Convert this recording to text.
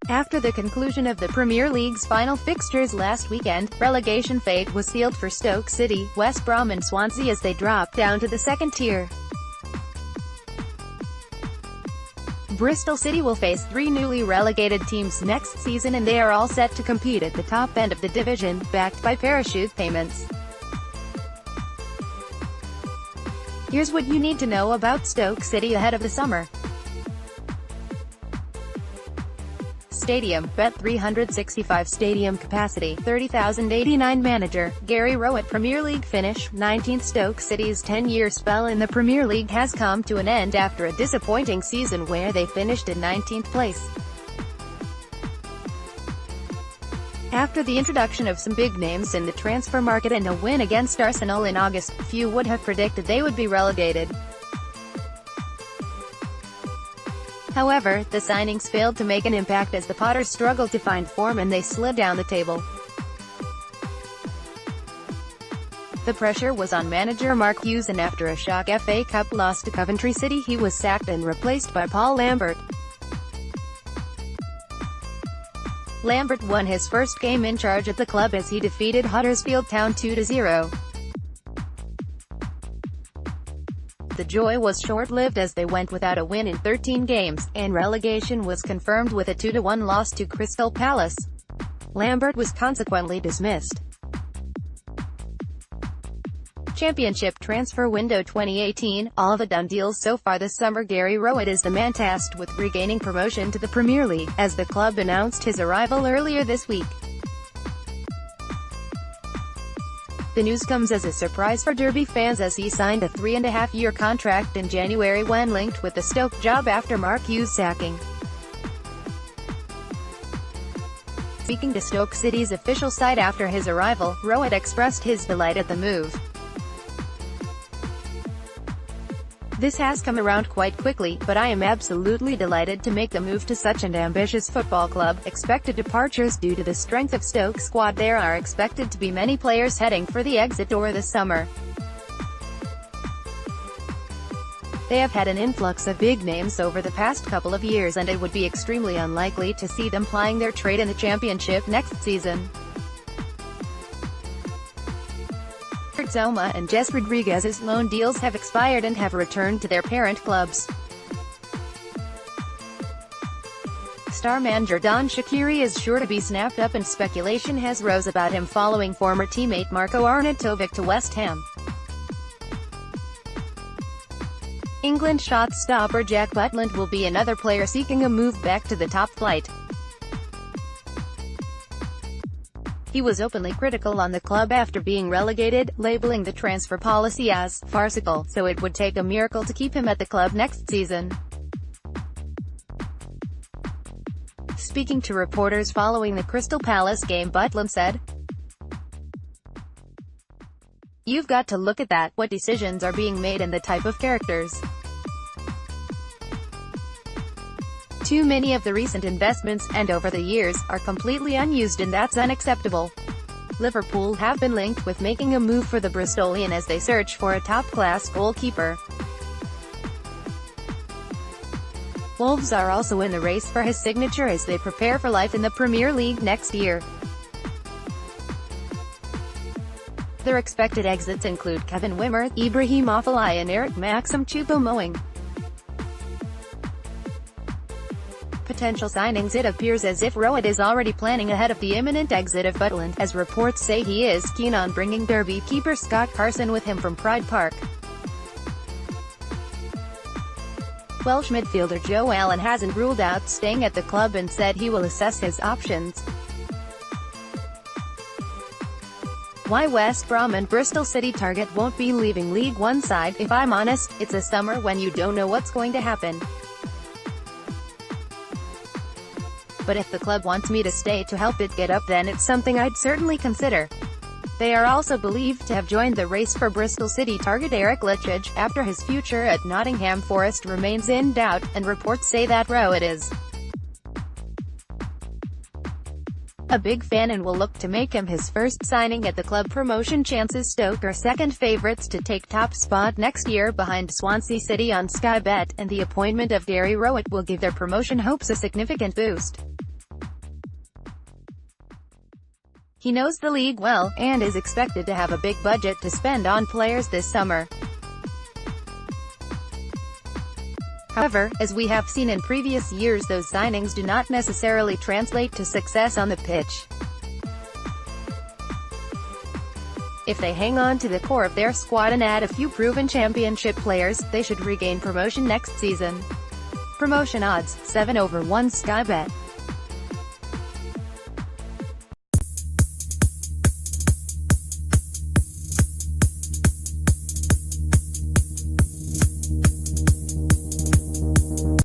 After the conclusion of the Premier League's final fixtures last weekend, relegation fate was sealed for Stoke City, West Brom and Swansea as they dropped down to the second tier. Bristol City will face 3 newly relegated teams next season, and they are all set to compete at the top end of the division, backed by parachute payments. Here's what you need to know about Stoke City ahead of the summer. Stadium, Bet365 Stadium Capacity, 30,089 Manager, Gary Rowett Premier League finish, 19th. Stoke City's 10-year spell in the Premier League has come to an end after a disappointing season where they finished in 19th place. After the introduction of some big names in the transfer market and a win against Arsenal in August, few would have predicted they would be relegated. However, the signings failed to make an impact as the Potters struggled to find form and they slid down the table. The pressure was on manager Mark Hughes, and after a shock FA Cup loss to Coventry City, he was sacked and replaced by Paul Lambert. Lambert won his first game in charge at the club as he defeated Huddersfield Town 2-0. The joy was short-lived as they went without a win in 13 games, and relegation was confirmed with a 2-1 loss to Crystal Palace. Lambert was consequently dismissed. Championship transfer window 2018, all the done deals so far this summer. Gary Rowett is the man tasked with regaining promotion to the Premier League, as the club announced his arrival earlier this week. The news comes as a surprise for Derby fans as he signed a 3.5-year contract in January when linked with the Stoke job after Mark Hughes' sacking. Speaking to Stoke City's official site after his arrival, Rowett expressed his delight at the move. "This has come around quite quickly, but I am absolutely delighted to make the move to such an ambitious football club." Expected departures. Due to the strength of Stoke's squad, there are expected to be many players heading for the exit door this summer. They have had an influx of big names over the past couple of years, and it would be extremely unlikely to see them plying their trade in the Championship next season. Zoma and Jess Rodriguez's loan deals have expired and have returned to their parent clubs. Star manager Don Shaqiri is sure to be snapped up, and speculation has rose about him following former teammate Marko Arnautovic to West Ham. England shot stopper Jack Butland will be another player seeking a move back to the top flight. He was openly critical on the club after being relegated, labeling the transfer policy as farcical, so it would take a miracle to keep him at the club next season. Speaking to reporters following the Crystal Palace game, Butland said, "You've got to look at that, what decisions are being made and the type of characters. Too many of the recent investments, and over the years, are completely unused, and that's unacceptable." Liverpool have been linked with making a move for the Bristolian as they search for a top-class goalkeeper. Wolves are also in the race for his signature as they prepare for life in the Premier League next year. Their expected exits include Kevin Wimmer, Ibrahim Afellay and Eric Maxim Choupo-Moting. Potential signings. It appears as if Rowett is already planning ahead of the imminent exit of Butland, as reports say he is keen on bringing Derby keeper Scott Carson with him from Pride Park. Welsh midfielder Joe Allen hasn't ruled out staying at the club and said he will assess his options. Why West Brom and Bristol City target won't be leaving League One side. "If I'm honest, it's a summer when you don't know what's going to happen. But if the club wants me to stay to help it get up, then it's something I'd certainly consider." They are also believed to have joined the race for Bristol City target Eric Lichage, after his future at Nottingham Forest remains in doubt, and reports say that Rowett is a big fan and will look to make him his first signing at the club. Promotion chances. Stoke are second favourites to take top spot next year behind Swansea City on Sky Bet, and the appointment of Gary Rowett will give their promotion hopes a significant boost. He knows the league well, and is expected to have a big budget to spend on players this summer. However, as we have seen in previous years, those signings do not necessarily translate to success on the pitch. If they hang on to the core of their squad and add a few proven championship players, they should regain promotion next season. Promotion odds, 7/1 Sky Bet.